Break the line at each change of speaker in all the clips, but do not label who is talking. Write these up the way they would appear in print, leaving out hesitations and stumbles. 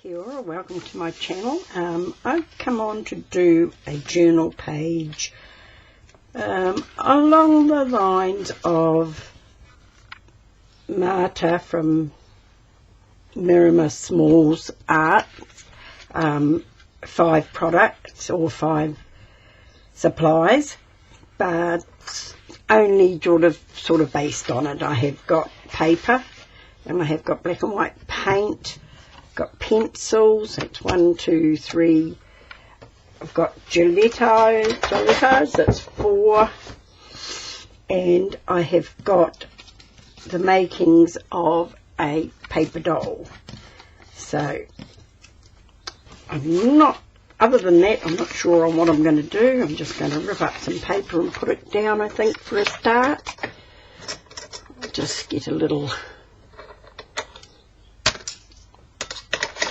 Kia ora, welcome to my channel. I've come on to do a journal page along the lines of Marta from Mirama Smalls Art, 5 products or 5 supplies, but only sort of based on it. I have got paper and I have got black and white paint, got pencils, that's 1, 2, 3, I've got gelatos, that's 4, and I have got the makings of a paper doll. So other than that, I'm not sure on what I'm going to do. I'm just going to rip up some paper and put it down, I think, for a start. Just get a little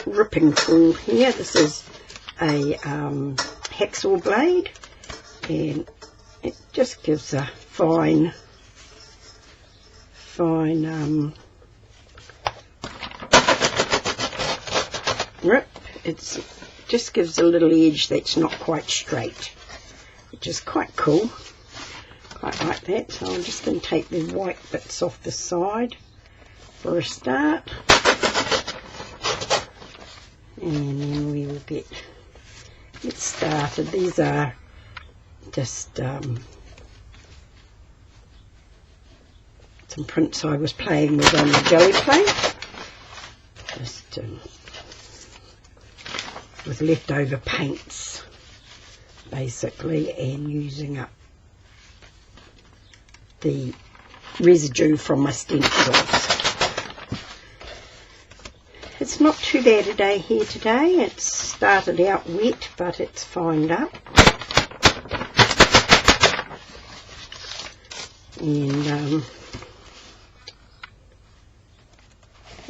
ripping tool here. This is a hacksaw blade, and it just gives a fine rip. It just gives a little edge that's not quite straight, which is quite cool. Quite like that. So I'm just going to take the white bits off the side for a start, and then we will get started. These are just some prints I was playing with on the jelly plate, just with leftover paints basically, and using up the residue from my stencils. It's not too bad a day here today. It's started out wet, but it's fined up. And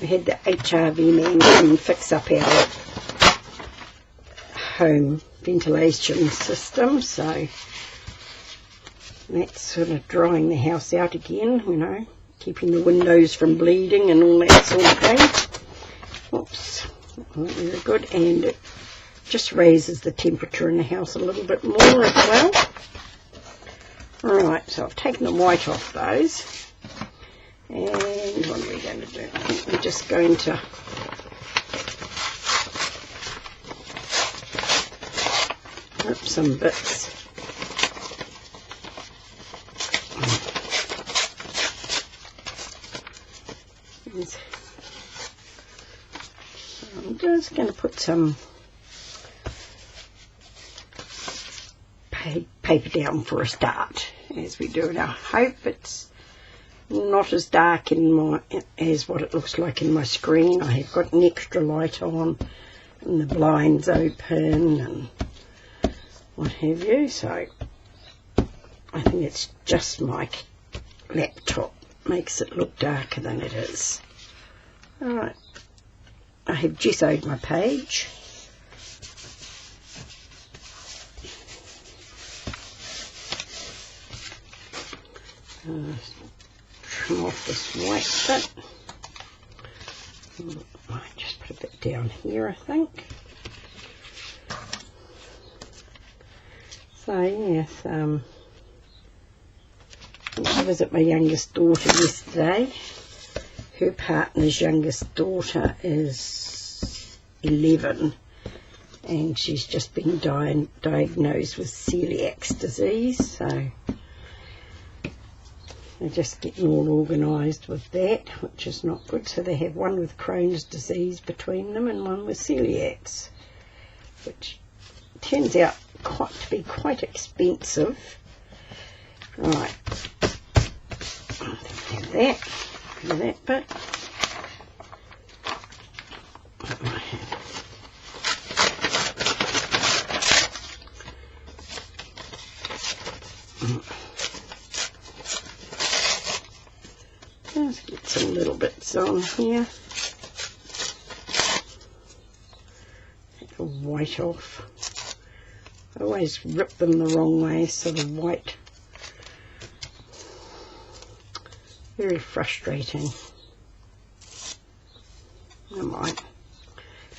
we had the HRV man come and fix up our home ventilation system, so that's sort of drying the house out again, you know, keeping the windows from bleeding and all that sort of thing. Oops, not very good, and it just raises the temperature in the house a little bit more as well. Right, so I've taken the white off those, and what are we going to do? I think we're just going to rip some bits. I'm just going to put some paper down for a start as we do it. I hope it's not as dark as what it looks like in my screen. I have got an extra light on and the blinds open and what have you, so I think it's just my laptop makes it look darker than it is. Alright, I have gessoed my page. Trim off this white bit. I just put a bit down here, I think. So yes, I went to visit my youngest daughter yesterday. Her partner's youngest daughter is 11, and she's just been diagnosed with celiac disease, so they're just getting all organised with that, which is not good. So they have one with Crohn's disease between them and one with celiac, which turns out to be quite expensive. Right, have that, and that bit. Let's get some little bits on here. Take the white off. I always rip them the wrong way, so the white. Very frustrating. Never mind.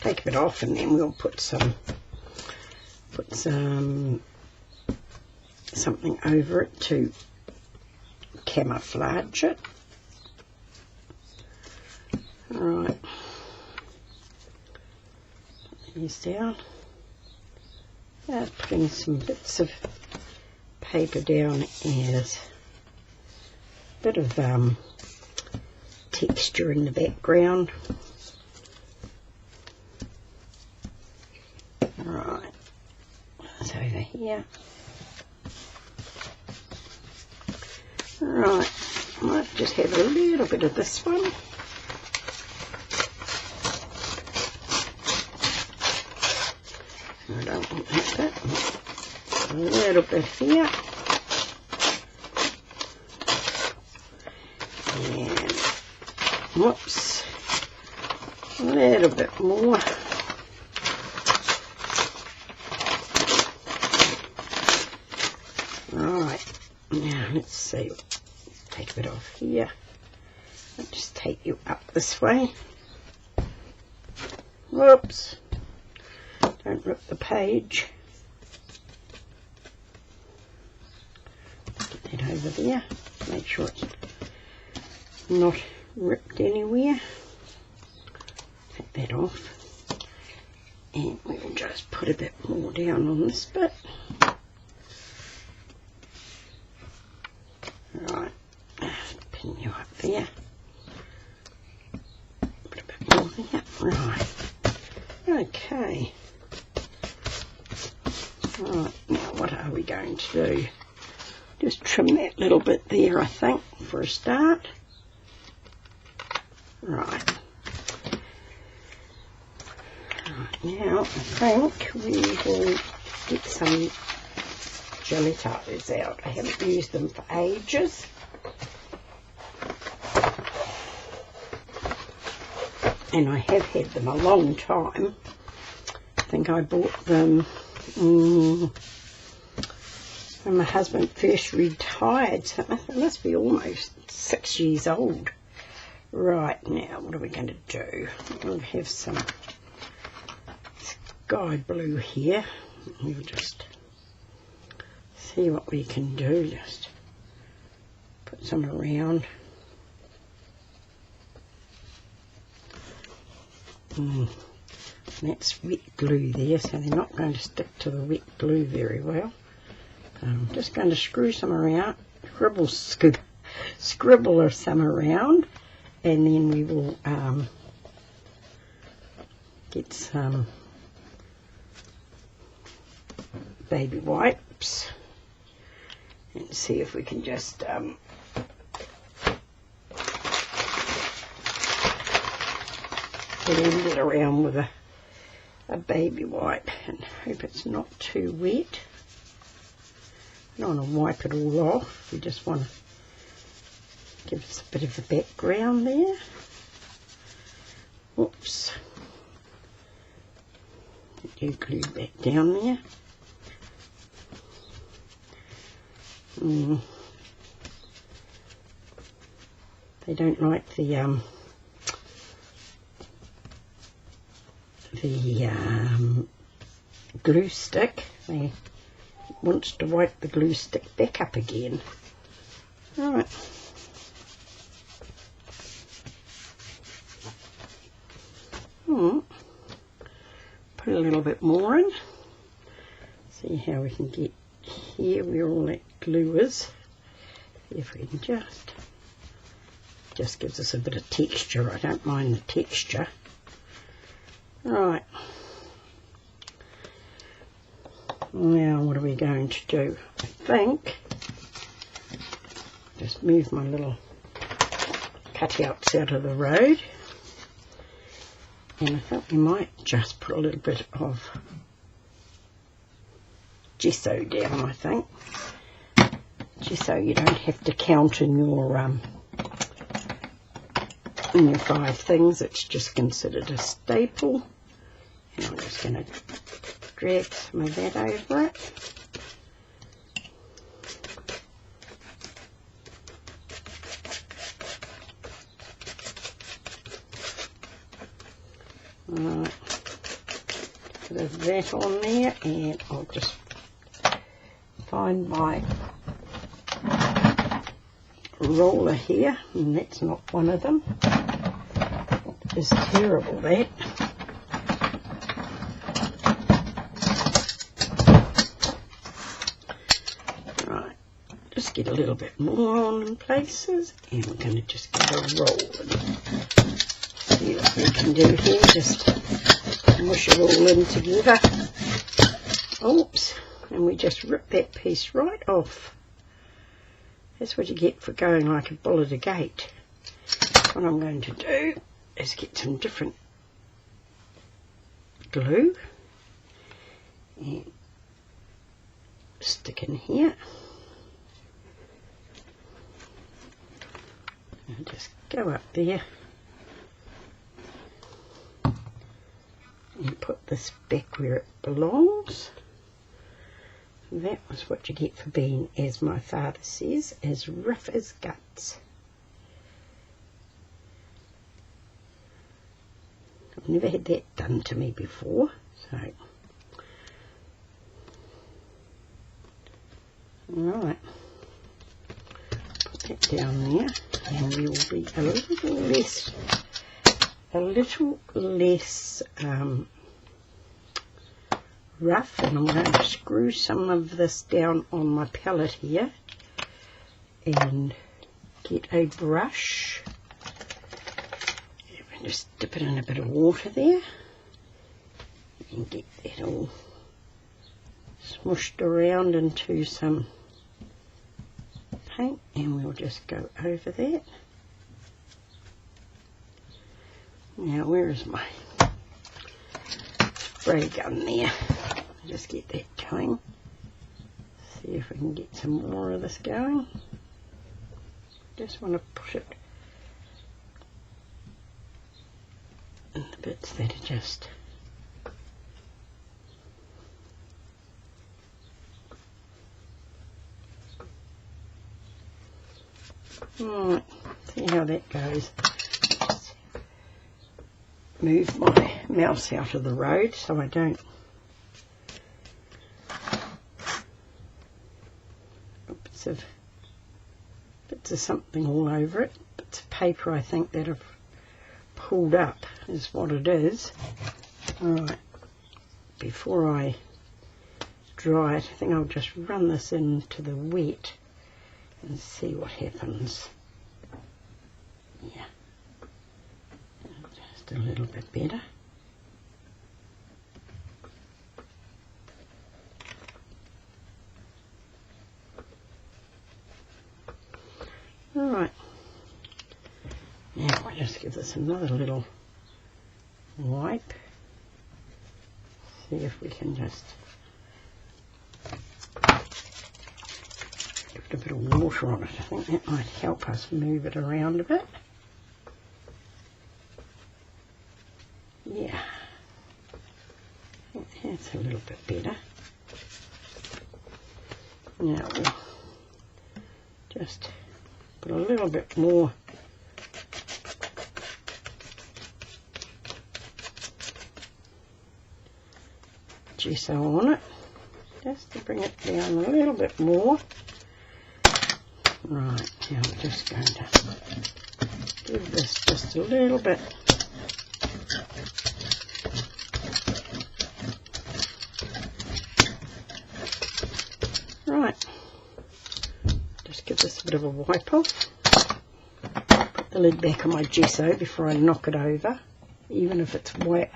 take a bit off, and then we'll put something over it to camouflage it. Alright, put these down. Putting some bits of paper down as a bit of texture in the background. Right, that's over here. Right, I might just have a little bit of this one. I don't want that bit. A little bit here. And, whoops, a little bit more. Right, now let's see. Take a bit off here. I'll just take you up this way. Whoops. Don't rip the page. Get that over there. Make sure it's not ripped anywhere. Take that off. And we'll just put a bit more down on this bit. Right. Pin you up there. Put a bit more there. Right. Okay. Right, now what are we going to do? Just trim that little bit there, I think, for a start. Right. Right, now I think we will get some gelatos out. I haven't used them for ages. And I have had them a long time. I think I bought them when my husband first retired, so it must be almost 6 years old. Right, now what are we going to do? We'll have some sky blue here. We'll just see what we can do. Just put some around. That's wet glue there, so they're not going to stick to the wet glue very well. I'm just going to screw some around, scribble some around, and then we will get some baby wipes and see if we can just blend it around with a baby wipe and hope it's not too wet. I don't want to wipe it all off, we just want to give us a bit of a background there. Whoops. Get you glued back down there. They don't like the glue stick. They wants to wipe the glue stick back up again. Alright. Put a little bit more in. See how we can get here where all that glue is. See if we can just gives us a bit of texture. I don't mind the texture. Right. Now what are we going to do? I think just move my little cutouts out of the road, and I think we might just put a little bit of gesso down. I think gesso you don't have to count in your 5 things, it's just considered a staple. And I'm just going to drag some of that over it. Right. bit of that on there, and I'll just find my roller here, and that's not one of them. It's terrible, that. Right, just get a little bit more on in places, and we're going to just get a roll and see what we can do here. Just mush it all in together. Oops, and we just rip that piece right off. That's what you get for going like a bull at a gate. What I'm going to do is get some different glue and stick in here. And just go up there and put this back where it belongs. That was what you get for being, as my father says, as rough as guts. I've never had that done to me before, so. Alright, put that down there, and we will be a little less rough, and I'm going to screw some of this down on my palette here and get a brush and just dip it in a bit of water there and get that all smushed around into some paint, and we'll just go over that. Now, where is my spray gun there? Just get that going. See if we can get some more of this going. Just want to push it in the bits that are just right. See how that goes. Just move my mouse out of the road so I don't bits of something all over it. Bits of paper, I think, that have pulled up is what it is. Alright, before I dry it, I think I'll just run this into the wet and see what happens. Yeah, just a little bit better. Alright, now I'll just give this another little wipe. See if we can just give it a bit of water on it. I think that might help us move it around a bit. Yeah, I think that's a little bit better. Now we'll just put a little bit more gesso on it, just to bring it down a little bit more. Right, now I'm just going to give this just a little bit right. Just give this a bit of a wipe off. Put the lid back on my gesso before I knock it over, even if it's wet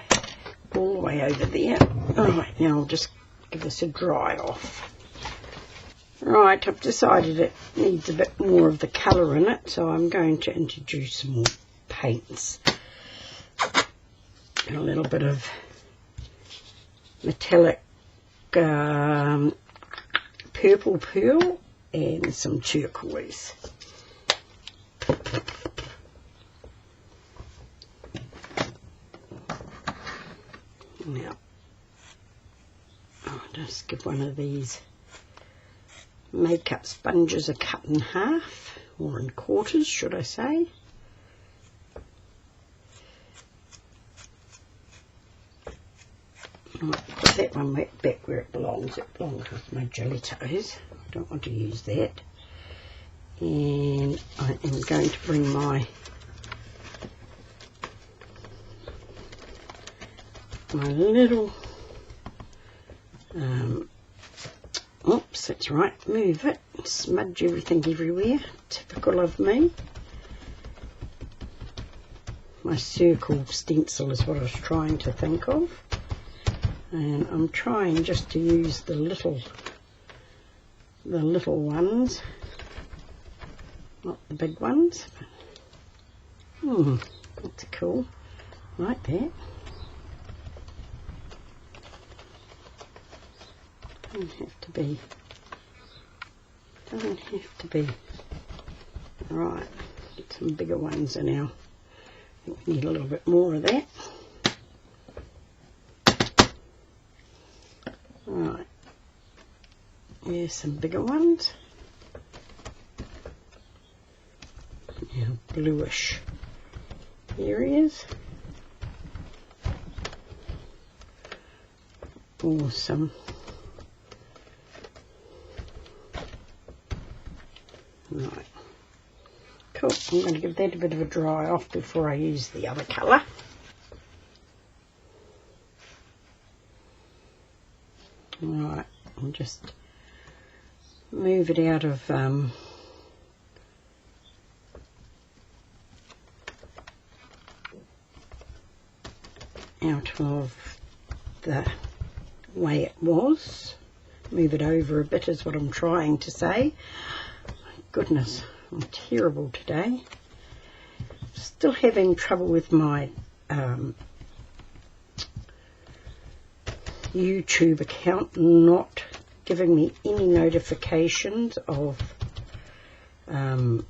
all the way over there. Alright, now I'll just give this a dry off. Right, I've decided it needs a bit more of the colour in it, so I'm going to introduce some more paints. And a little bit of metallic purple pearl and some turquoise. Now, I'll just give one of these makeup sponges a cut in half, or in quarters, should I say. Right, put that one back where it belongs. It belongs with my gelatos. I don't want to use that. And I am going to bring my little oops, that's right, move it, smudge everything everywhere, typical of me. My circle stencil is what I was trying to think of, and I'm trying just to use the little ones, not the big ones. That's cool, like that. Doesn't have to be. Right, get some bigger ones in now. I think we need a little bit more of that. Right, here's some bigger ones. Now bluish areas. Awesome. Right, cool. I'm going to give that a bit of a dry off before I use the other colour. Right, I'll just move it out of the way it was. Move it over a bit is what I'm trying to say. Goodness, I'm terrible today. Still having trouble with my YouTube account not giving me any notifications of up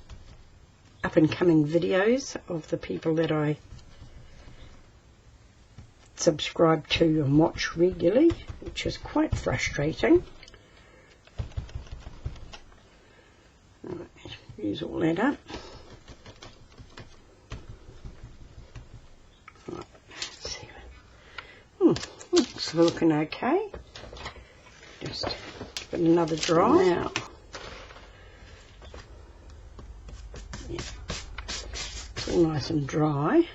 and coming videos of the people that I subscribe to and watch regularly, which is quite frustrating. Use all that up. Right, let's see. It's looking okay. Just give it another dry. Now, yeah, it's all nice and dry.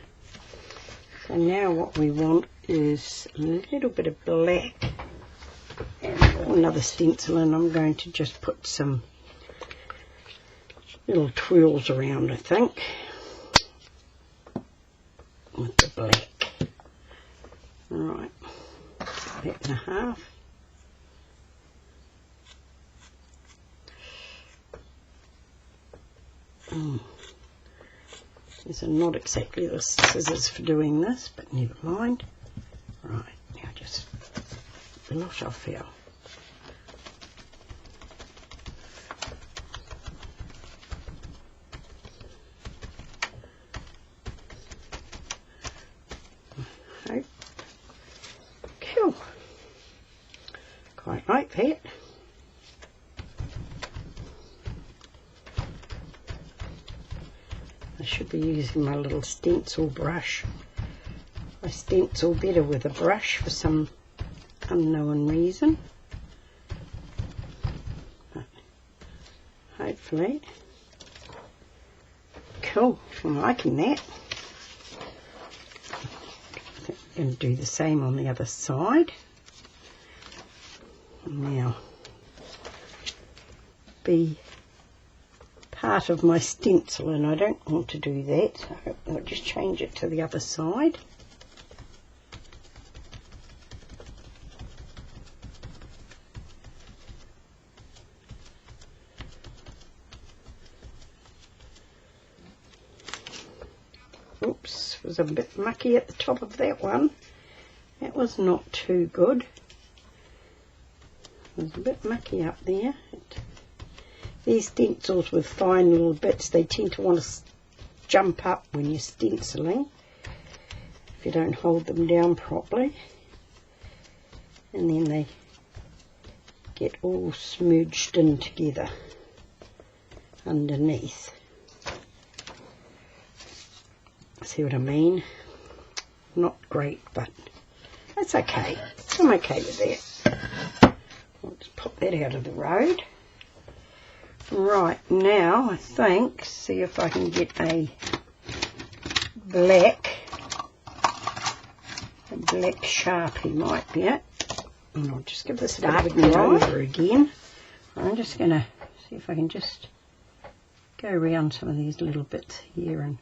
So now what we want is a little bit of black and another stencil, and I'm going to just put some little twirls around, I think, with the black. Right, that and a half. These are not exactly the scissors for doing this, but never mind. Right, now just blot off here. Cool. Quite like that. I should be using my little stencil brush. I stencil better with a brush for some unknown reason. But hopefully. Cool. I'm liking that. I'm going to do the same on the other side. Now, be part of my stencil, and I don't want to do that, so I'll just change it to the other side. Oops, was a bit mucky at the top of that one. That was not too good. It was a bit mucky up there. These stencils with fine little bits, they tend to want to jump up when you're stenciling if you don't hold them down properly, and then they get all smudged in together underneath. See what I mean? Not great, but that's okay. I'm okay with that. I'll just pop that out of the road. Right, now I think, see if I can get a black Sharpie might be it. And I'll just give this a bit of a go over again. I'm just going to see if I can just go around some of these little bits here and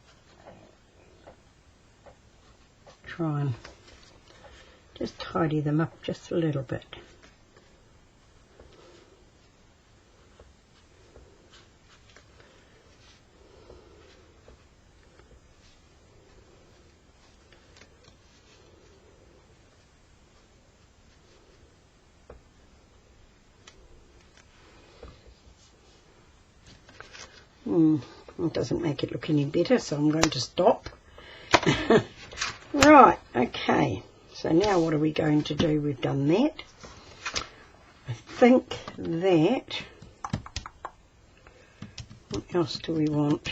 try and just tidy them up just a little bit. It doesn't make it look any better, so I'm going to stop. Right, okay. So now what are we going to do? We've done that. I think that... What else do we want?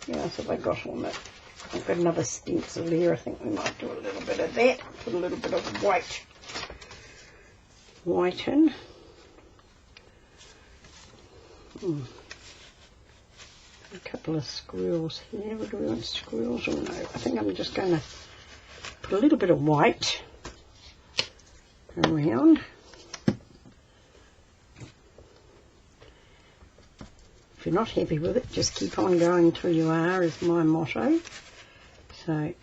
What else have I got on it? I've got another stencil here. I think we might do a little bit of that. Put a little bit of white in. A couple of squirrels here. Do we want squirrels or no? I think I'm just going to put a little bit of white around. If you're not happy with it, just keep on going till you are, is my motto. So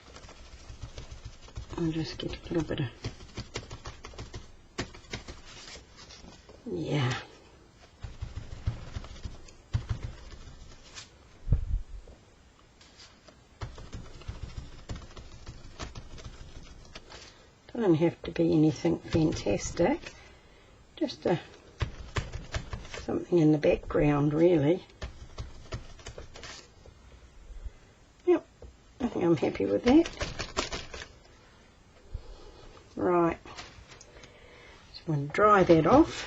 I'll just get a little bit of, yeah. Doesn't have to be anything fantastic, just something in the background really. Yep, I think I'm happy with that. Right, so I'm going to dry that off.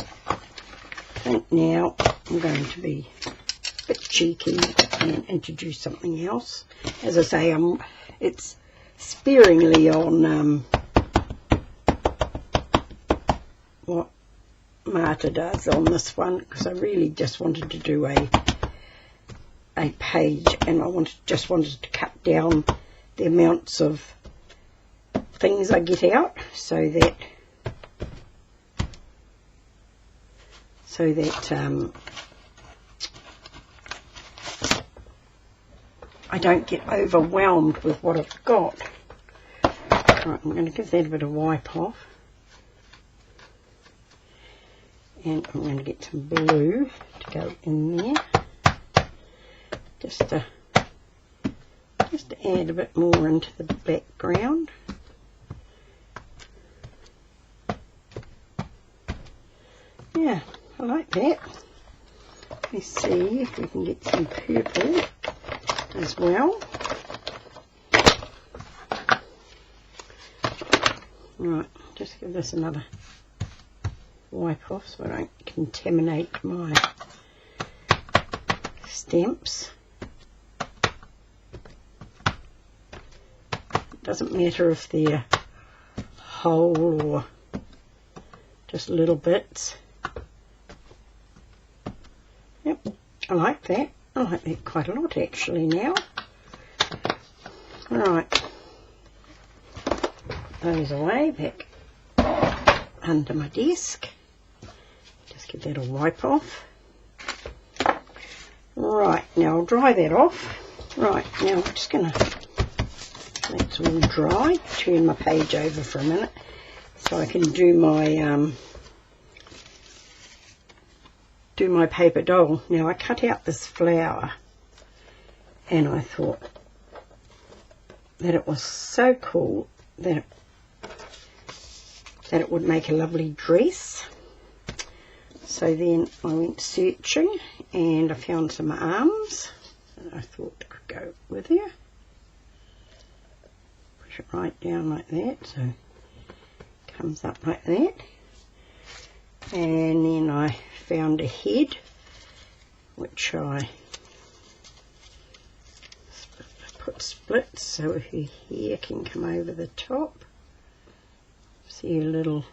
I think now I'm going to be a bit cheeky and introduce something else. As I say, it's sparingly on what Marta does on this one, because I really just wanted to do a page, and I just wanted to cut down the amounts of things I get out, so that I don't get overwhelmed with what I've got. Right, I'm going to give that a bit of wipe off, and I'm going to get some blue to go in there, just to add a bit more into the background. Yeah, I like that. Let's see if we can get some purple as well. Right, just give this another wipe off so I don't contaminate my stamps. It doesn't matter if they're whole or just little bits. Yep, I like that. I like that quite a lot actually now. Right, those away back under my desk. Just give that a wipe off. Right, now I'll dry that off. Right, now I'm just going to let it all dry. Turn my page over for a minute so I can do my paper doll. Now I cut out this flower, and I thought that it was so cool that it would make a lovely dress. So then I went searching and I found some arms that I thought could go with her. Push it right down like that, so it comes up like that. And then I found a head, which I put splits so her hair can come over the top. See her little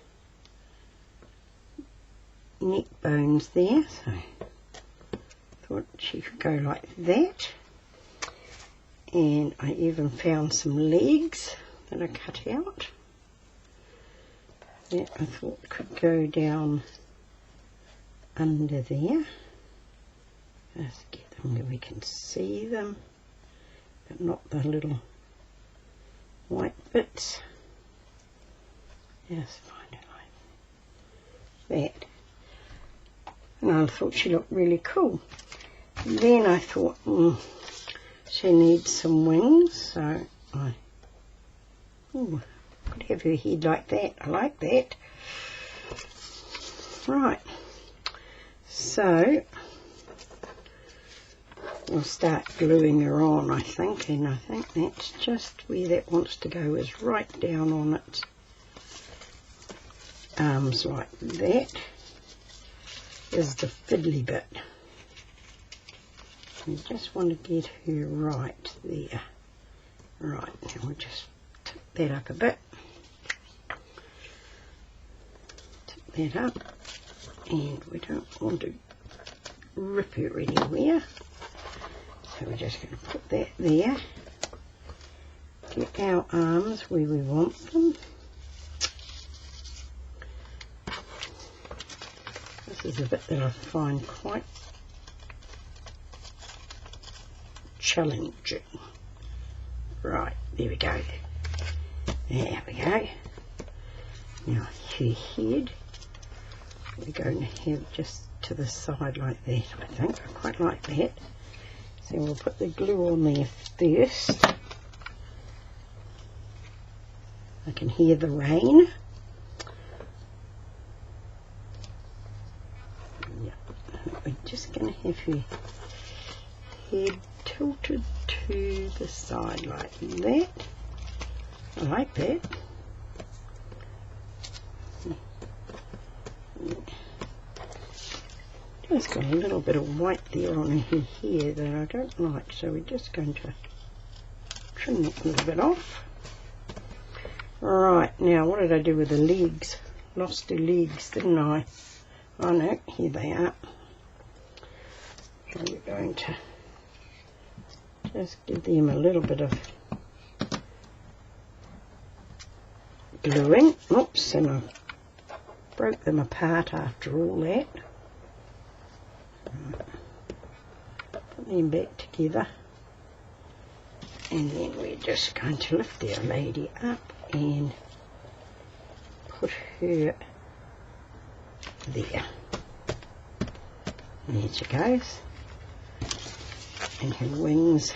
neck bones there, so thought she could go like that. And I even found some legs that I cut out that I thought could go down under there. Just get them where we can see them, but not the little white bits. Just find it like that. And I thought she looked really cool. Then I thought, she needs some wings, so I could have her head like that. I like that. Right, so we'll start gluing her on, I think, and I think that's just where that wants to go, is right down on its arms like that. Is the fiddly bit. You just want to get her right there. Right, now we'll just tip that up a bit. Tip that up, and we don't want to rip her anywhere. So we're just going to put that there. Get our arms where we want them. This is a bit that I find quite challenging. Right, there we go. There we go. Now her head we're going to have just to the side like that, I think. I quite like that. So we'll put the glue on there first. I can hear the rain. We're just going to have her head tilted to the side like that. I like that. Just got a little bit of white there on her hair that I don't like, so we're just going to trim that a little bit off. Right, now what did I do with the legs? Lost her legs, didn't I? Oh no, here they are. So we're going to just give them a little bit of gluing. Oops, and I broke them apart after all that. Put them back together. And then we're just going to lift our lady up and put her there. There she goes. And her wings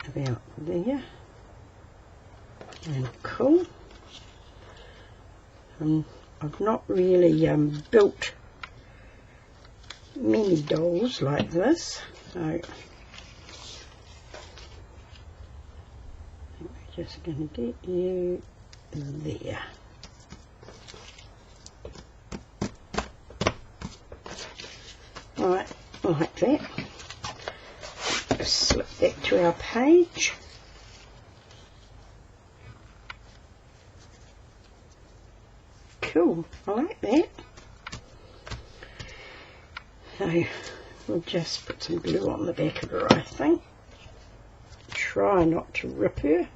about there. And cool. I've not really built many dolls like this, so we're just going to get you there. Right, like that. Just slip that to our page. Cool, I like that. So we'll just put some glue on the back of her, I think. Try not to rip her.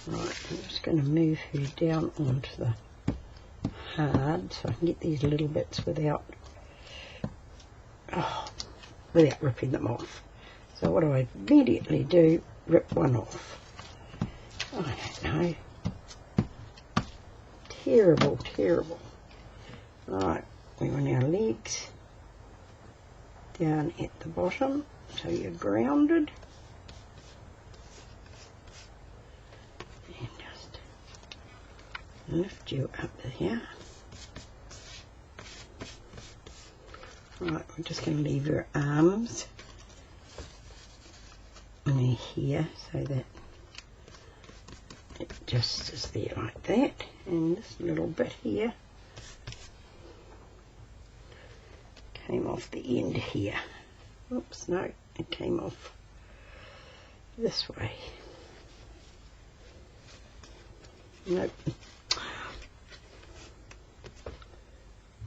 Right, I'm just going to move her down onto the hard so I can get these little bits without ripping them off. So what do I immediately do? Rip one off. I don't know. Terrible, terrible. Right, we want our legs down at the bottom so you're grounded. And just lift you up there. Right, we're just going to leave her arms and her hair so that just is there like that, and this little bit here came off the end here. Oops, no, it came off this way. Nope.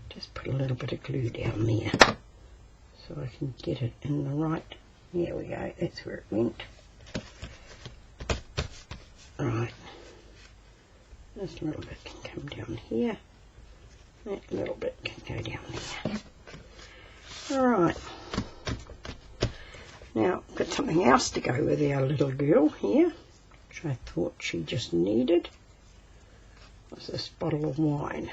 Just put a little bit of glue down there so I can get it in the right. There we go, that's where it went. Right. This little bit can come down here. That little bit can go down there. Alright. Now, I've got something else to go with our little girl here, which I thought she just needed. What's this bottle of wine?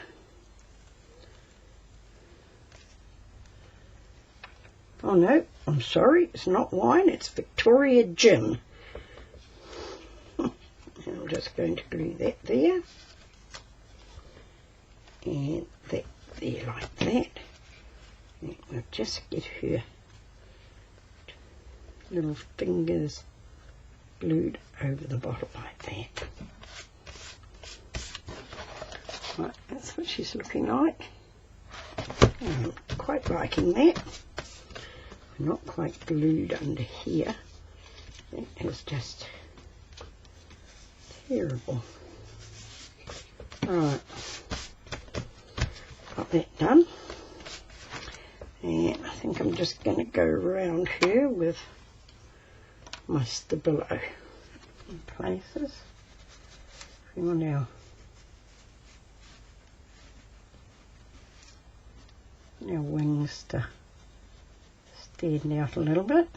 Oh no, I'm sorry, it's not wine, it's Victoria gin. I'm just going to glue that there. And that there like that. And we'll just get her little fingers glued over the bottle like that. Right, that's what she's looking like. I'm quite liking that. Not quite glued under here. That is just terrible. Right, got that done. And I think I'm just going to go around here with my stabilo in places. We want our wings to stand out a little bit.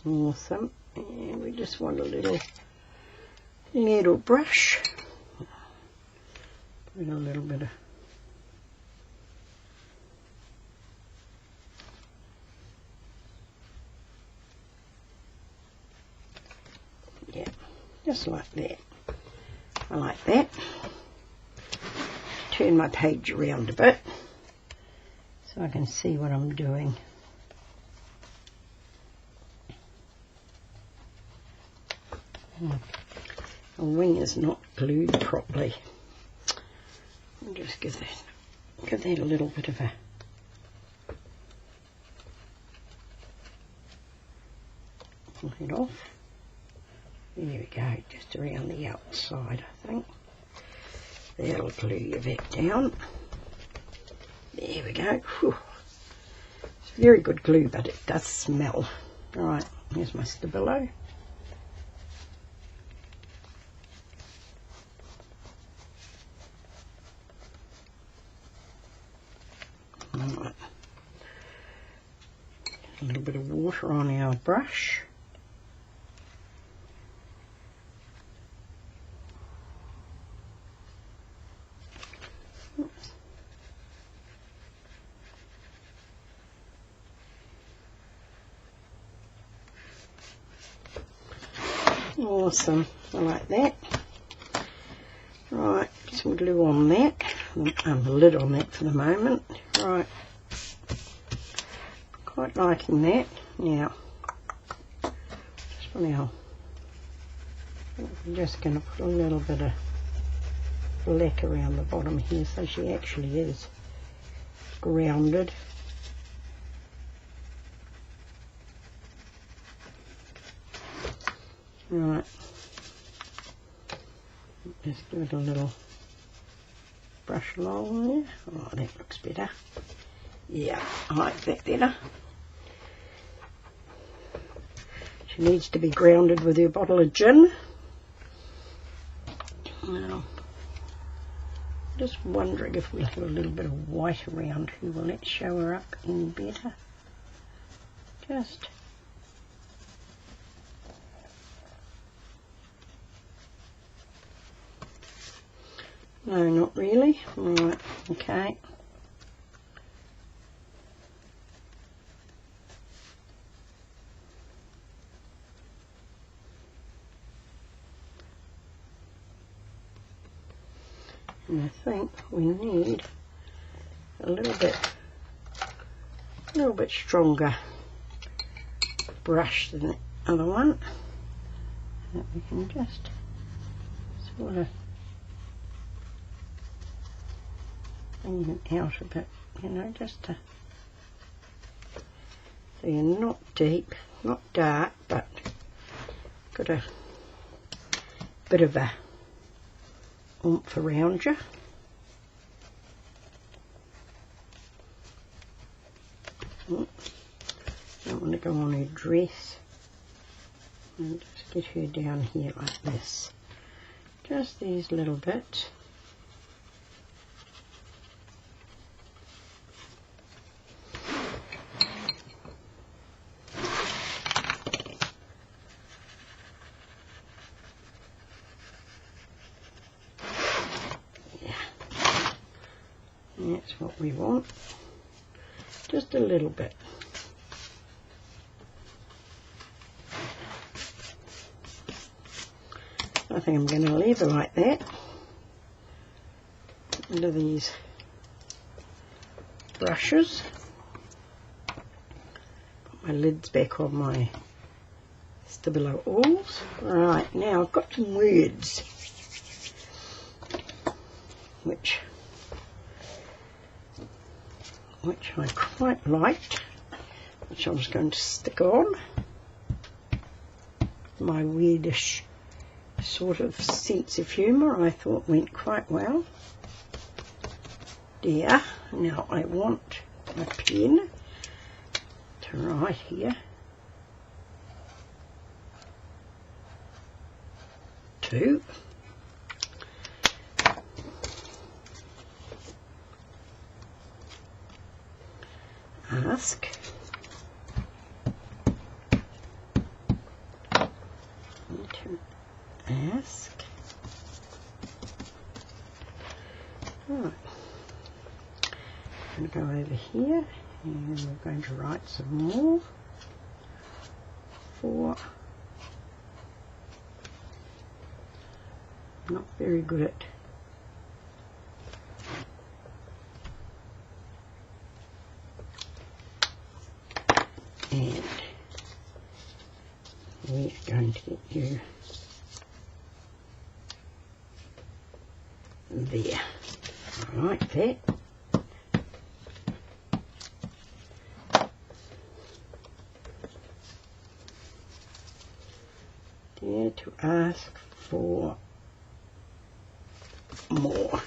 Awesome. And we just want a little brush. Put a little bit of yeah, just like that. I like that. Turn my page around a bit so I can see what I'm doing. The wing is not glued properly. I'll just give that a little bit of a pull it off. There we go, just around the outside, I think. That'll glue you back down. There we go. Whew. It's very good glue, but it does smell. Alright, here's my stabilo. Alright. A little bit of water on our brush. Awesome, I like that. Right, some glue on that, and the lid on that for the moment. Right, quite liking that. Now, just for now, I'm just going to put a little bit of black around the bottom here so she actually is grounded. Right, just give it a little brush along there. Oh, that looks better. Yeah, I like that better. She needs to be grounded with her bottle of gin. Now, just wondering if we'll have a little bit of white around here. Will that show her up any better? Just no, not really. Right, okay. And I think we need a little bit stronger brush than other one that we can just sort of bring it out a bit, you know, just to, so you're not deep, not dark, but got a bit of a oomph around you. Don't want to go on her dress. And just get her down here like this. Just these little bits. That's what we want. Just a little bit. I think I'm going to leave her like that. Under these brushes. Put my lids back on my Stabilo oils. Right, now I've got some words which I quite liked, which I was going to stick on. My weirdish sort of sense of humour I thought went quite well. There, now I want my pen to write here. To ask right. I'm going to go over here and we're going to write some more for, I'm not very good at and we're going to get you there. I like that. There, to ask for more.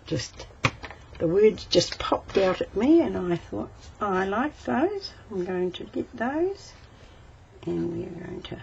Just the words just popped out at me and I thought, oh, I like those. I'm going to get those and we're going to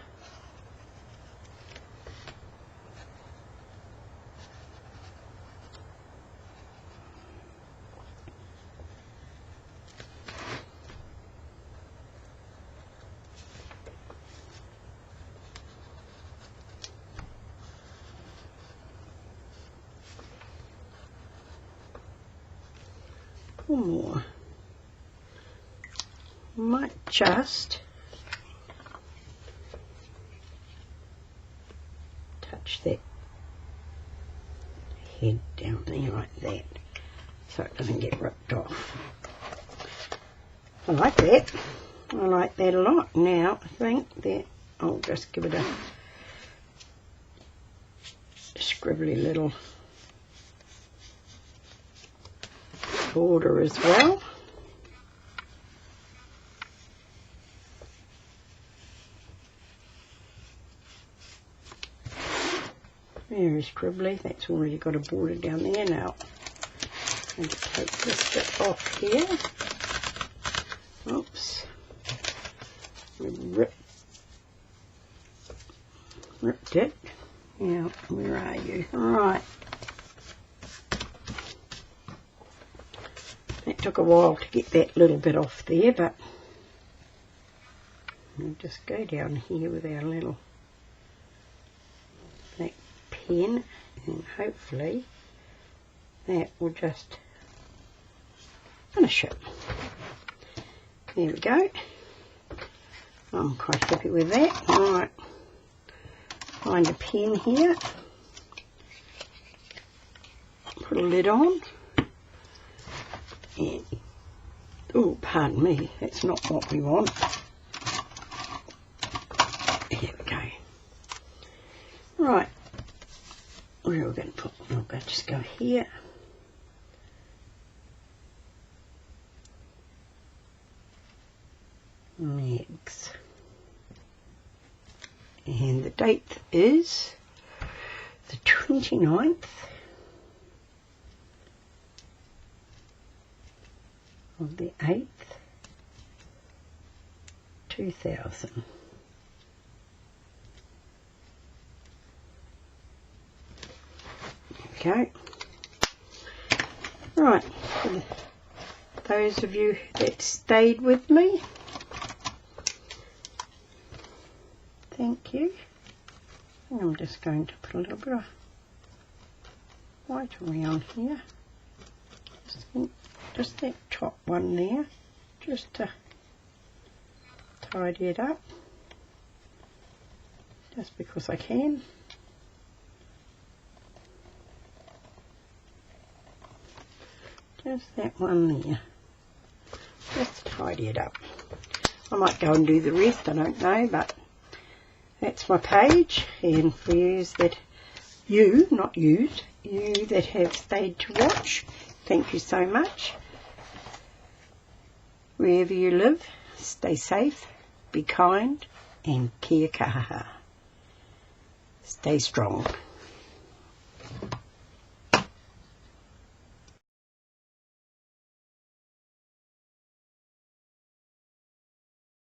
more. Might just touch that head down there like that so it doesn't get ripped off. I like that. I like that a lot. Now I think that I'll just give it a scribbly little border as well. Very scribbly. That's already got a border down there. Now I'm going to take this bit off here. Oops. Ripped it. Now, where are you? Alright. It took a while to get that little bit off there, but we'll just go down here with our little black pen and hopefully that will just finish it. There we go. I'm quite happy with that. Alright, find a pen here, put a lid on and Oh, pardon me, that's not what we want. Here we go. Right, where are we going to put? We'll just go here. Eggs. And the date is the 29th of the 8th, 2000. Okay. Right, for those of you that stayed with me, thank you. And I'm just going to put a little bit of white around here. Just that top one there, just to tidy it up, just because I can. Just that one there, just to tidy it up. I might go and do the rest, I don't know, but that's my page. And for yous that, not yous, you that have stayed to watch, thank you so much. Wherever you live, stay safe, be kind, and kia kaha. Stay strong.